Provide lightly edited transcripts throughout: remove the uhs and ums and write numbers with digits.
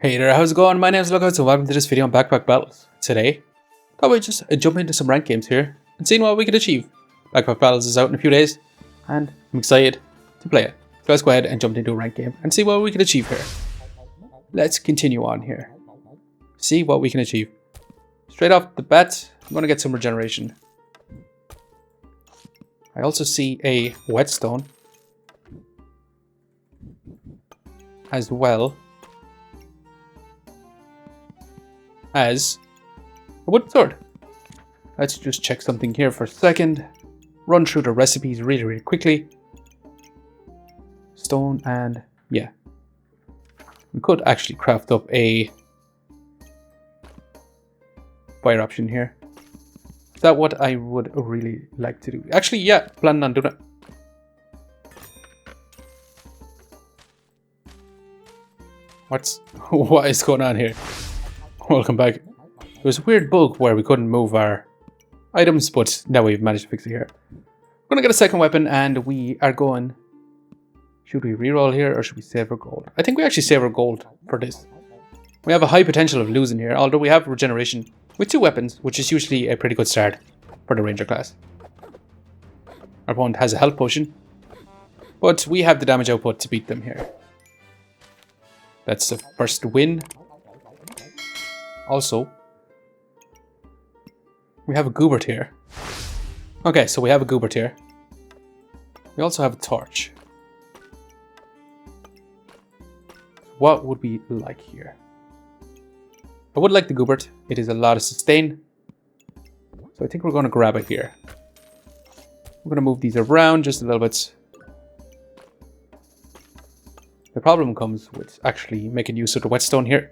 Hey there, how's it going? My name is Lookout, so welcome to this video on Backpack Battles. Today, thought we'd just jump into some ranked games here and see what we could achieve. Backpack Battles is out in a few days, and I'm excited to play it. So let's go ahead and jump into a ranked game and see what we can achieve here. Let's continue on here. See what we can achieve. Straight off the bat, I'm going to get some regeneration. I also see a whetstone as well as a wood sword. Let's just check something here for a second. Run through the recipes really quickly. Stone and yeah. We could actually craft up a fire option here. Is that what I would really like to do? Actually, yeah, planning on doing it. What is going on here? Welcome back. There was a weird bug where we couldn't move our items, but now we've managed to fix it here. We're going to get a second weapon and we are going... Should we reroll here or should we save our gold? I think we actually save our gold for this. We have a high potential of losing here, although we have regeneration with 2 weapons, which is usually a pretty good start for the ranger class. Our opponent has a health potion, but we have the damage output to beat them here. That's the first win. Also, we have a Goobert here. Okay, so we have a Goobert here. We also have a torch. What would we like here? I would like the Goobert. It is a lot of sustain. So I think we're going to grab it here. We're going to move these around just a little bit. The problem comes with actually making use of the whetstone here.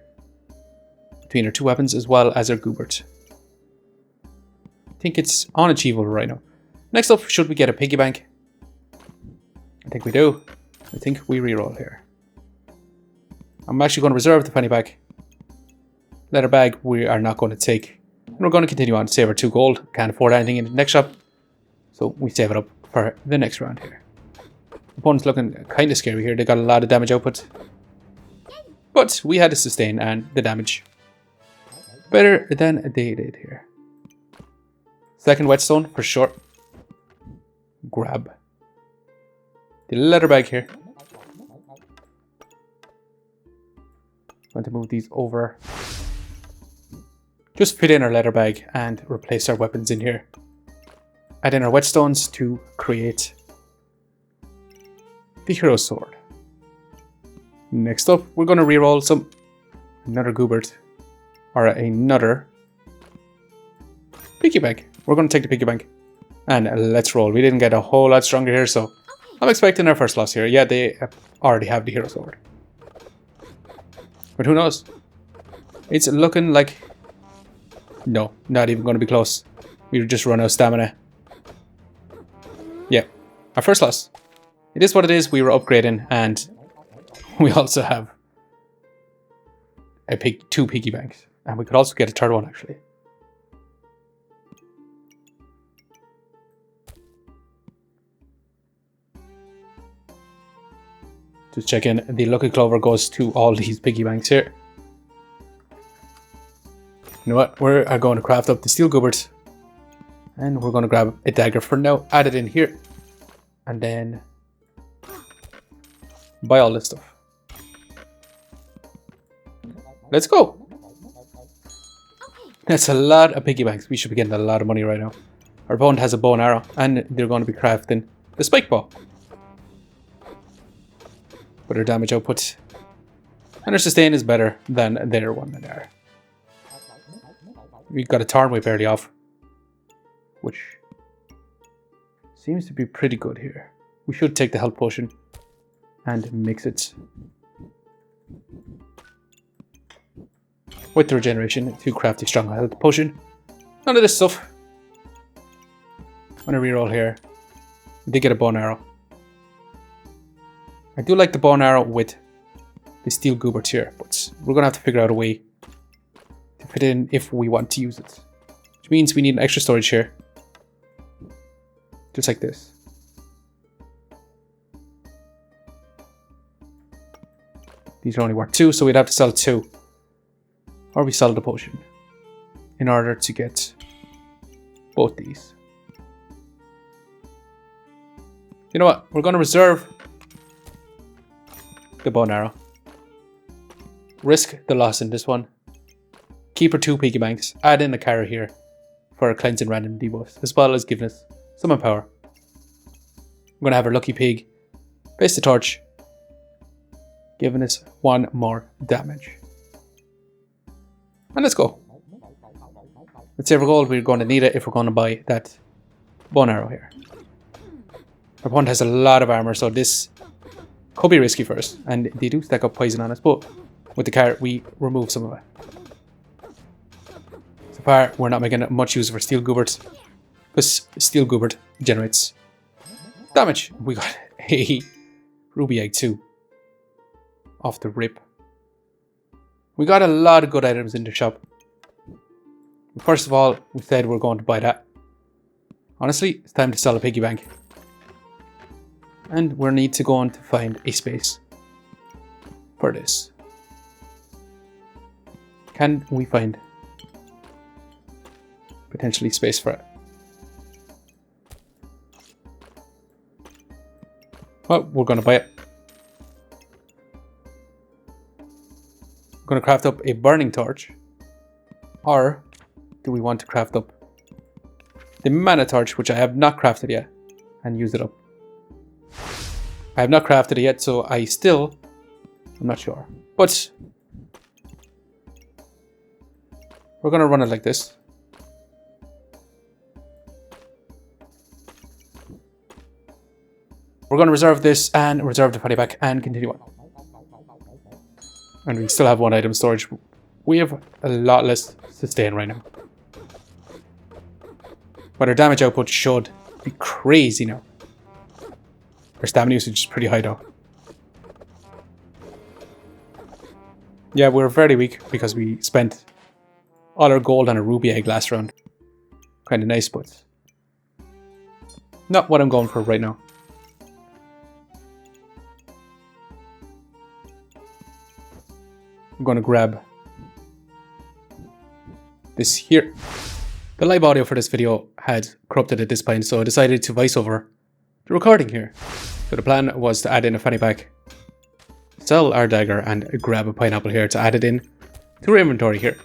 Between our 2 weapons as well as our Goobert. I think it's unachievable right now. Next up, should we get a piggy bank? I think we do. I think we reroll here. I'm actually going to reserve the penny bag. Leather bag we are not going to take. And we're going to continue on to save our 2 gold. Can't afford anything in the next shop. So we save it up for the next round here. Opponent's looking kind of scary here. They got a lot of damage output. But we had the sustain and the damage. Better than they did here. Second whetstone for sure. Grab the leather bag here. Going to move these over. Just fit in our leather bag and replace our weapons in here. Add in our whetstones to create the hero sword. Next up, we're going to reroll another Goobert. Or another piggy bank. We're going to take the piggy bank. And let's roll. We didn't get a whole lot stronger here, so I'm expecting our first loss here. Yeah, they already have the hero sword. But who knows? It's looking like... No, not even going to be close. We just run out of stamina. Yeah, our first loss. It is what it is. We were upgrading and we also have 2 piggy banks. And we could also get a third one, actually. Just check in. The lucky clover goes to all these piggy banks here. You know what? We're going to craft up the steel Goobert. And we're going to grab a dagger for now. Add it in here. And then buy all this stuff. Let's go. That's a lot of piggy banks. We should be getting a lot of money right now. Our opponent has a bow and arrow, and they're going to be crafting the spike bow. But our damage output and our sustain is better than their one there. We got a Tarn Whip early off, which seems to be pretty good here. We should take the health potion and mix it with the regeneration to craft a strong health potion. None of this stuff. I'm going to reroll here. We did get a bow and arrow. I do like the bow and arrow with the steel Goobert here, but we're going to have to figure out a way to fit in if we want to use it. Which means we need an extra storage here. Just like this. These are only worth 2, so we'd have to sell 2. or we sell the potion in order to get both these. You know what? We're going to reserve the bow and arrow. Risk the loss in this one. Keep our 2 piggy banks. Add in a carrot here for a cleansing random debuffs, as well as giving us summon power. We're going to have our lucky pig face the torch, giving us 1 more damage. And let's go. Let's save our gold. We're going to need it if we're going to buy that bow and arrow here. Our opponent has a lot of armor, so this could be risky for us. And they do stack up poison on us, but with the carrot we remove some of it. So far we're not making much use of our steel goobert, because steel goobert generates damage. We got a ruby egg too off the rip. We got a lot of good items in the shop. First of all, we said we're going to buy that. Honestly, it's time to sell a piggy bank. And we'll need to go on to find a space for this. Can we find potentially space for it? Well, we're going to buy it. We're going to craft up a burning torch. Or do we want to craft up the mana torch, which I have not crafted yet, and use it up? I have not crafted it yet, so I'm not sure. But we're going to run it like this. We're going to reserve this and reserve the paddy back and continue on. And we still have 1 item storage. We have a lot less sustain right now. But our damage output should be crazy now. Our stamina usage is pretty high though. Yeah, we're very weak because we spent all our gold on a ruby egg last round. Kind of nice, but not what I'm going for right now. I'm going to grab this here. The live audio for this video had corrupted at this point, so I decided to voice over the recording here. So the plan was to add in a fanny pack, sell our dagger, and grab a pineapple here to add it in to our inventory here.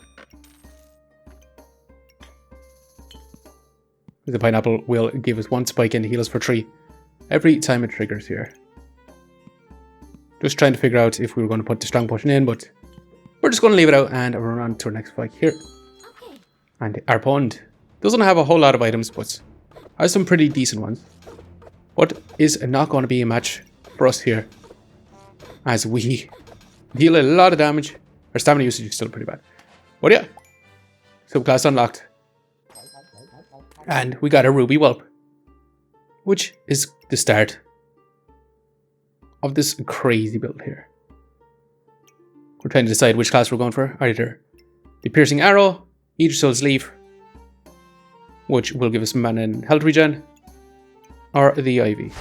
The pineapple will give us 1 spike and heal us for 3 every time it triggers here. Just trying to figure out if we were going to put the strong potion in, but we're just going to leave it out and run on to our next fight here. And our opponent doesn't have a whole lot of items, but has some pretty decent ones. But is not going to be a match for us here, as we deal a lot of damage. Our stamina usage is still pretty bad. But yeah, subclass unlocked. And we got a ruby whelp, which is the start of this crazy build here. We're trying to decide which class we're going for. Either the piercing arrow, Idrisil's leaf, which will give us mana and health regen, or the ivy.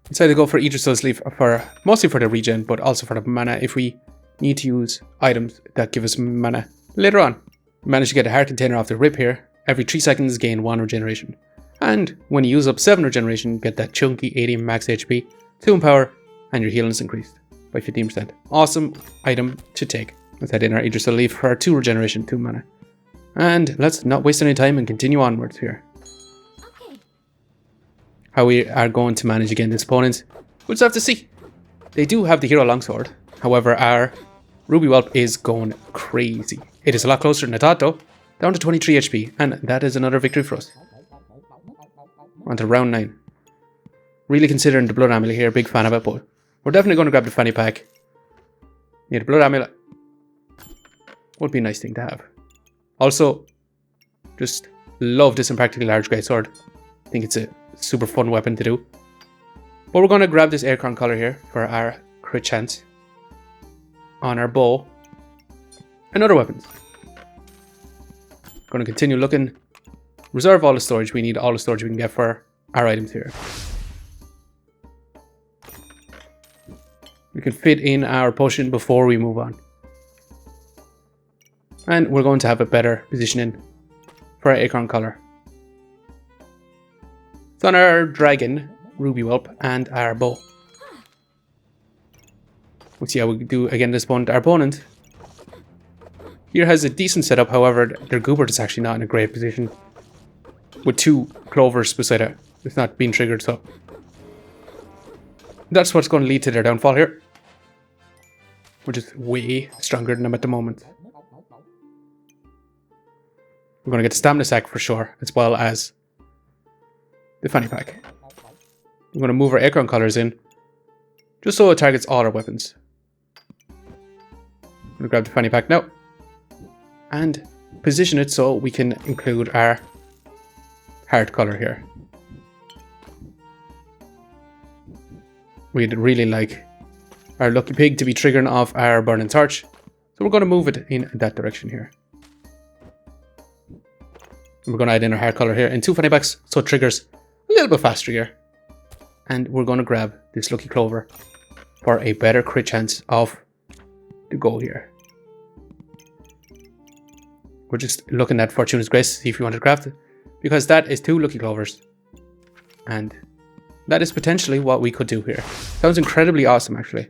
Decided to go for Idrisil's leaf for mostly for the regen, but also for the mana if we need to use items that give us mana later on. We managed to get a heart container off the rip here. Every 3 seconds gain 1 regeneration. And when you use up 7 regeneration, get that chunky 80 max HP, 2 in power, and your healing is increased by 15%. Awesome item to take. Let's head in our Idrisil leaf for our 2 regeneration, 2 mana. And let's not waste any time and continue onwards here. How we are going to manage against this opponent, we'll just have to see. They do have the hero longsword. However, our ruby whelp is going crazy. It is a lot closer than I thought though. Down to 23 HP, and that is another victory for us. On to round 9. Really considering the blood amulet here, big fan of it, but we're definitely going to grab the fanny pack. Yeah, the blood amulet would be a nice thing to have. Also, just love this impractically large greatsword. I think it's a super fun weapon to do. But we're going to grab this acorn collar here for our crit chance on our bow and other weapons. Going to continue looking, reserve all the storage. We need all the storage we can get for our items here. We can fit in our potion before we move on. And we're going to have a better positioning for our acorn collar. So on our dragon, Ruby Whelp, and our bow. We'll see how we do again this opponent. Our opponent here has a decent setup, however, their Goobert is actually not in a great position. With 2 clovers beside it. It's not being triggered, so that's what's going to lead to their downfall here. We're just way stronger than them at the moment. We're going to get the stamina sack for sure, as well as the fanny pack. We're going to move our acorn collars in, just so it targets all our weapons. I'm going to grab the fanny pack now, and position it so we can include our heart color here. We'd really like our lucky pig to be triggering off our burning torch, so we're going to move it in that direction here. We're going to add in our hair color here in 2 fanny packs, so it triggers a little bit faster here. And we're going to grab this lucky clover for a better crit chance of the goal here. We're just looking at Fortuna's Grace to see if we want to craft it, because that is 2 lucky clovers. And that is potentially what we could do here. Sounds incredibly awesome, actually.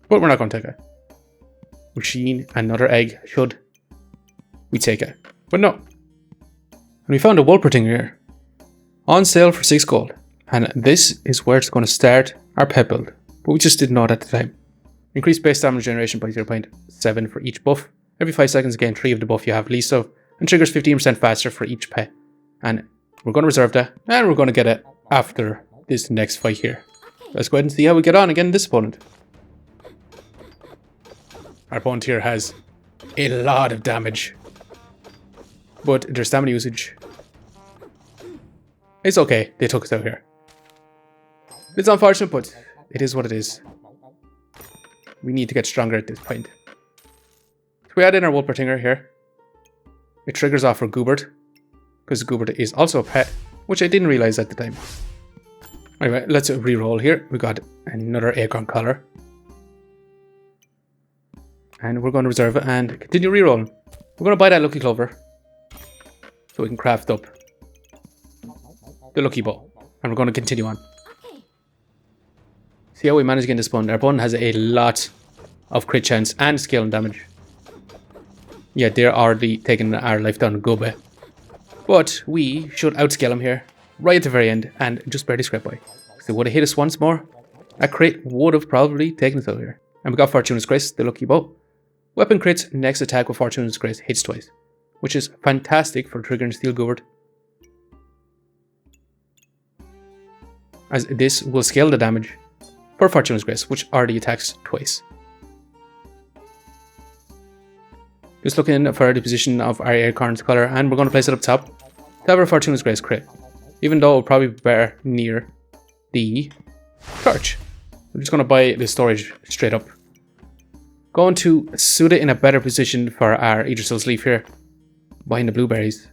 But we're not going to take it. Machine, another egg, should we take it? But no. And we found a Wolpertinger here. On sale for 6 gold. And this is where it's going to start our pet build. But we just didn't know it at the time. Increase base damage generation by 0.7 for each buff. Every 5 seconds gain 3 of the buff you have least of. And triggers 15% faster for each pet. And we're going to reserve that. And we're going to get it after this next fight here. Let's go ahead and see how we get on against this opponent. Our opponent here has a lot of damage. But their stamina usage, it's okay. They took us out here. It's unfortunate, but it is what it is. We need to get stronger at this point. So we add in our Wolpertinger here. It triggers off for Goobert, because Goobert is also a pet, which I didn't realize at the time. Anyway, let's re-roll here. We got another acorn collar. And we're going to reserve it and continue re-rolling. We're going to buy that lucky clover, so we can craft up the lucky bow. And we're going to continue on. See how we manage against this opponent. Our opponent has a lot of crit chance and skill and damage. Yeah, they're already taking our life down a good bit. But we should outscale him here, right at the very end, and just barely scrape by. So would have hit us once more, a crit would have probably taken us out here. And we got Fortuna's Grace, the lucky bow. Weapon crits, next attack with Fortuna's Grace hits twice, which is fantastic for triggering Steel Goobert, as this will scale the damage for Fortuna's Grace, which already attacks twice. Just looking for the position of our acorn's color, and we're going to place it up top to have our Fortuna's Grace crit, even though it will probably be better near the torch. I'm just going to buy the storage straight up. Going to suit it in a better position for our Idrisil's leaf here, behind the blueberries,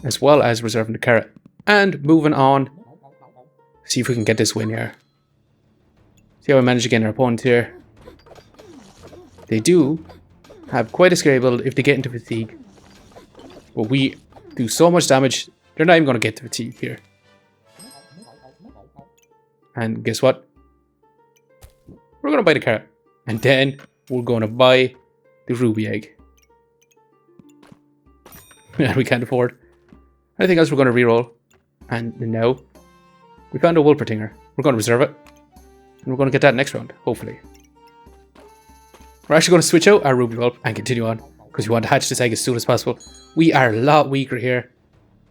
as well as reserving the carrot. And moving on, see if we can get this win here. See how we manage against our opponent here. They do have quite a scary build if they get into fatigue, but we do so much damage, they're not even going to get to fatigue here. And guess what? We're going to buy the carrot. And then we're going to buy the ruby egg. And we can't afford anything else. We're going to reroll. And now we found a Wolpertinger. We're going to reserve it. And we're going to get that next round, hopefully. We're actually going to switch out our Ruby Whelp and continue on, because we want to hatch this egg as soon as possible. We are a lot weaker here.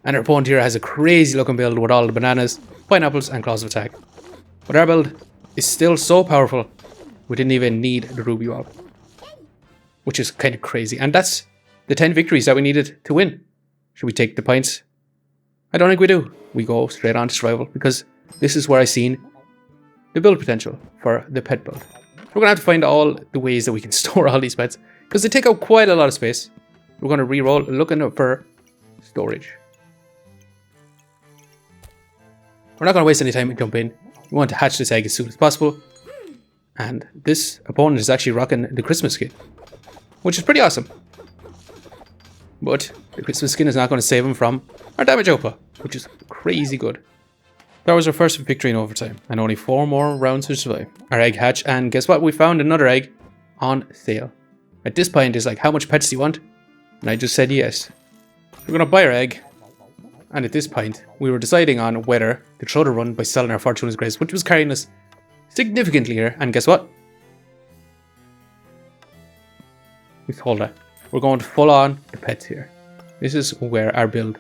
And our opponent here has a crazy looking build with all the bananas, pineapples, and claws of attack. But our build is still so powerful, we didn't even need the Ruby Whelp, which is kind of crazy. And that's the 10 victories that we needed to win. Should we take the points? I don't think we do. We go straight on to survival, because this is where I seen the build potential for the pet build. We're going to have to find all the ways that we can store all these pets, because they take up quite a lot of space. We're going to re-roll, looking for storage. We're not going to waste any time and jump in. We want to hatch this egg as soon as possible. And this opponent is actually rocking the Christmas skin, which is pretty awesome. But the Christmas skin is not going to save him from our damage output, which is crazy good. That was our first victory in overtime, and only 4 more rounds to survive. Our egg hatch, and guess what? We found another egg on sale. At this point, it's like, how much pets do you want? And I just said yes. We're going to buy our egg. And at this point, we were deciding on whether to throw the run by selling our Fortuna's Grace, which was carrying us significantly here. And guess what? We sold that. We're going full on the pets here. This is where our build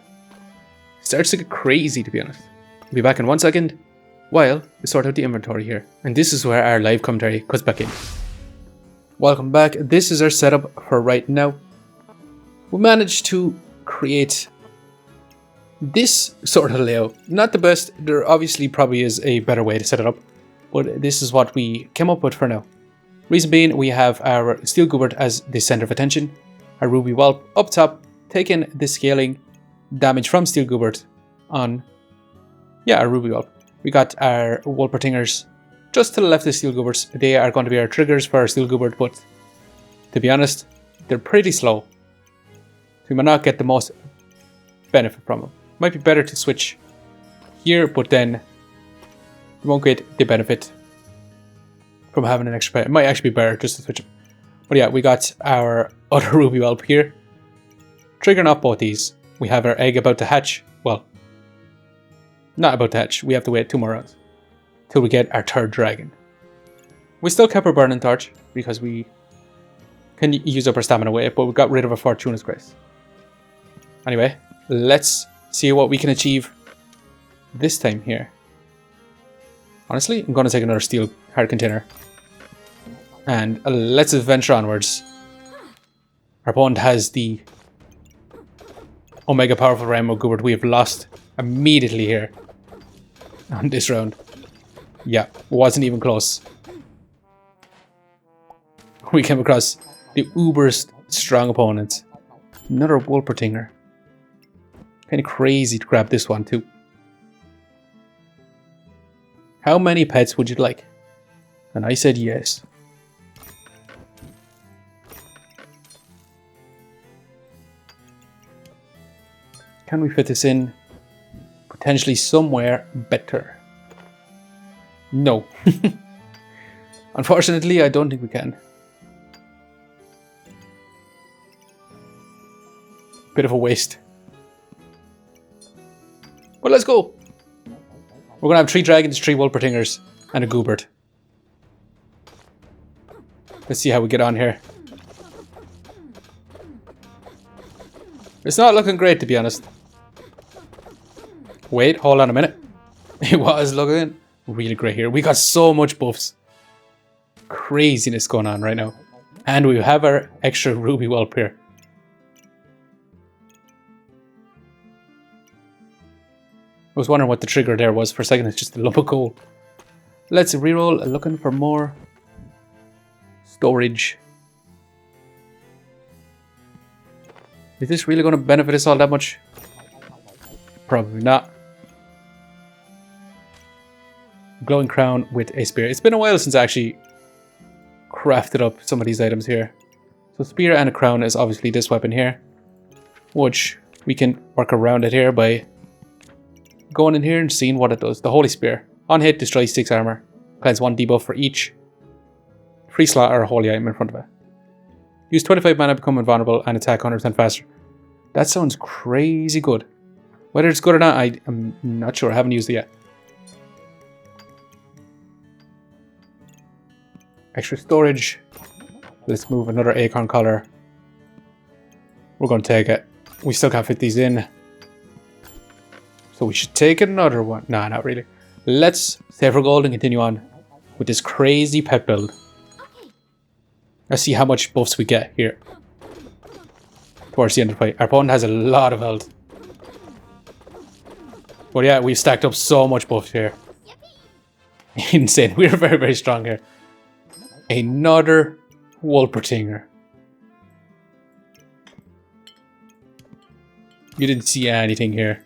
starts to get crazy, to be honest. I'll be back in 1 second while we sort out the inventory here. And this is where our live commentary cuts back in. Welcome back. This is our setup for right now. We managed to create this sort of layout. Not the best. There obviously probably is a better way to set it up, but this is what we came up with for now. Reason being, we have our Steel Goobert as the center of attention, our Ruby Whelp up top, taking the scaling damage from Steel Goobert on, our Ruby Whelp. We got our Wolpertingers just to the left of Steel Gooberts. They are going to be our triggers for our Steel Goobert, but to be honest, they're pretty slow. So we might not get the most benefit from them. Might be better to switch here, but then you won't get the benefit from having an extra pet. It might actually be better just to switch them. But yeah, we got our other Ruby Whelp here. Triggering off both these. We have our egg about to hatch. Well, not about to hatch. We have to wait 2 more rounds till we get our 3rd dragon. We still kept our burning torch because we can use up our stamina with it, but we got rid of our Fortuna's Grace. Anyway, let's see what we can achieve this time here. Honestly, I'm going to take another steel hard container. And let's adventure onwards. Our opponent has the Omega Powerful Rainbow Goobert. We have lost immediately here on this round. Yeah, wasn't even close. We came across the uber strong opponent. Another Wolpertinger. Kind of crazy to grab this one too. How many pets would you like? And I said yes. Can we fit this in potentially somewhere better? No. Unfortunately, I don't think we can. Bit of a waste. But let's go. We're going to have 3 dragons, 3 Wolpertingers, and a Goobert. Let's see how we get on here. It's not looking great, to be honest. Wait, hold on a minute. It was looking really great here. We got so much buffs. Craziness going on right now. And we have our extra Ruby Whelp here. I was wondering what the trigger there was for a second. It's just a lump of coal. Let's reroll, looking for more storage. Is this really going to benefit us all that much? Probably not. Glowing crown with a spear. It's been a while since I actually crafted up some of these items here. So spear and a crown is obviously this weapon here, which we can work around it here by going in here and seeing what it does. The Holy Spear. On hit, destroys 6 armor. Applies 1 debuff for each free slot or holy item in front of it. Use 25 mana, become invulnerable, and attack 100% faster. That sounds crazy good. Whether it's good or not, I'm not sure. I haven't used it yet. Extra storage. Let's move another acorn collar. We're going to take it. We still can't fit these in. So we should take another one. Nah, not really. Let's save our gold and continue on with this crazy pet build. Let's see how much buffs we get here towards the end of the fight. Our opponent has a lot of health. But yeah, we've stacked up so much buffs here. Insane. We're very, very strong here. Another Wolpertinger. You didn't see anything here.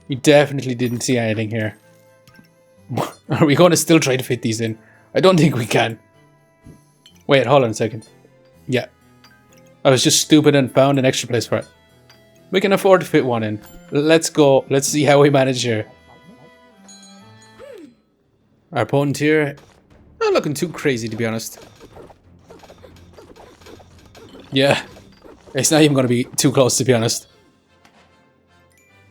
You definitely didn't see anything here. Are we going to still try to fit these in? I don't think we can. Wait, hold on a second. Yeah. I was just stupid and found an extra place for it. We can afford to fit one in. Let's go. Let's see how we manage here. Our opponent here, not looking too crazy, to be honest. Yeah. It's not even going to be too close, to be honest.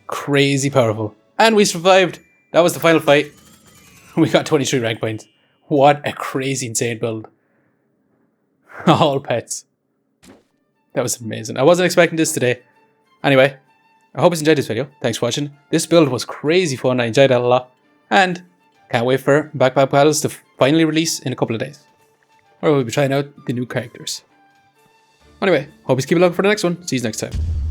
Crazy powerful. And we survived. That was the final fight. We got 23 rank points. What a crazy, insane build. All pets. That was amazing. I wasn't expecting this today. Anyway, I hope you enjoyed this video. Thanks for watching. This build was crazy fun. I enjoyed that a lot. And can't wait for Backpack Battles to finally release in a couple of days. Or we'll be trying out the new characters. Anyway, hope you keep it looking for the next one. See you next time.